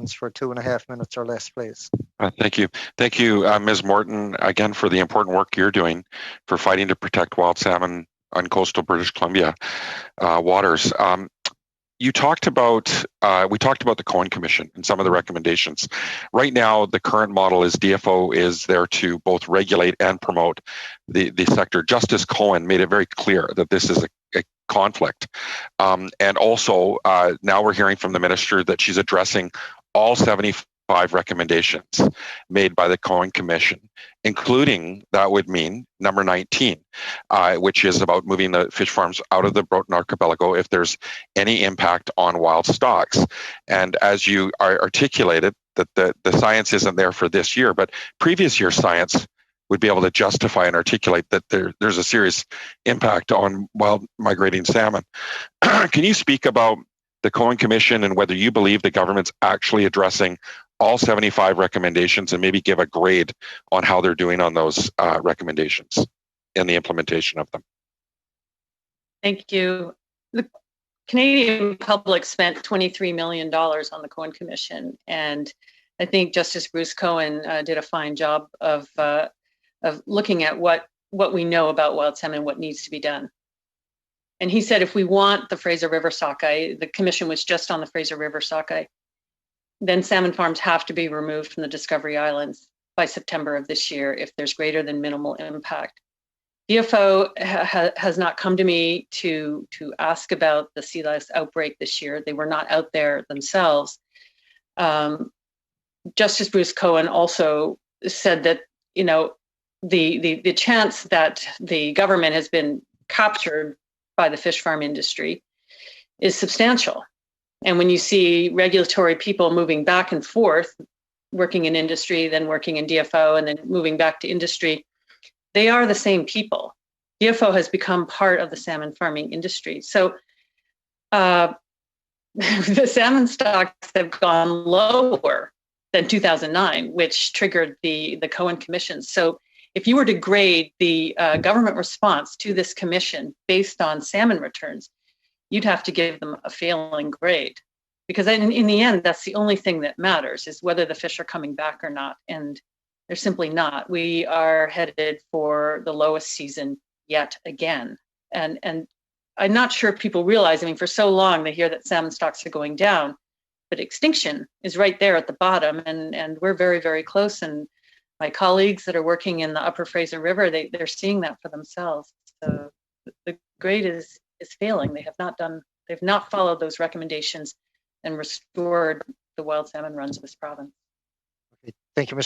questions for 2.5 minutes or less, please. Thank you. Thank you, Ms. Morton, again, for the important work you're doing for fighting to protect wild salmon on coastal British Columbia waters. We talked about the Cohen Commission and some of the recommendations. Right now, the current model is DFO is there to both regulate and promote the sector. Justice Cohen made it very clear that this is a conflict. And also, now we're hearing from the minister that she's addressing all 75 recommendations made by the Cohen Commission, including, that would mean, number 19, which is about moving the fish farms out of the Broughton Archipelago if there's any impact on wild stocks. And as you articulated, that the science isn't there for this year, but previous year science would be able to justify and articulate that there's a serious impact on wild migrating salmon. Can you speak about the Cohen Commission and whether you believe the government's actually addressing all 75 recommendations and maybe give a grade on how they're doing on those recommendations and the implementation of them? Thank you. The Canadian public spent $23 million on the Cohen Commission, and I think Justice Bruce Cohen did a fine job of looking at what we know about wild salmon, what needs to be done. And he said, if we want the Fraser River sockeye, the commission was just on the Fraser River sockeye, then salmon farms have to be removed from the Discovery Islands by September of this year if there's greater than minimal impact. DFO has not come to me to ask about the sea lice outbreak this year. They were not out there themselves. Justice Bruce Cohen also said that, you know, the chance that the government has been captured by the fish farm industry is substantial. And when you see regulatory people moving back and forth, working in industry, then working in DFO, and then moving back to industry, they are the same people. DFO has become part of the salmon farming industry. So the salmon stocks have gone lower than 2009, which triggered the Cohen Commission. So if you were to grade the government response to this commission based on salmon returns, you'd have to give them a failing grade, because in the end, that's the only thing that matters, is whether the fish are coming back or not. And they're simply not. We are headed for the lowest season yet again. And I'm not sure people realize, I mean, for so long they hear that salmon stocks are going down, but extinction is right there at the bottom, and we're very, very close. And my colleagues that are working in the upper Fraser River, they're seeing that for themselves. So the grade is failing. They've not followed those recommendations and restored the wild salmon runs of this province. Okay. Thank you, Mr.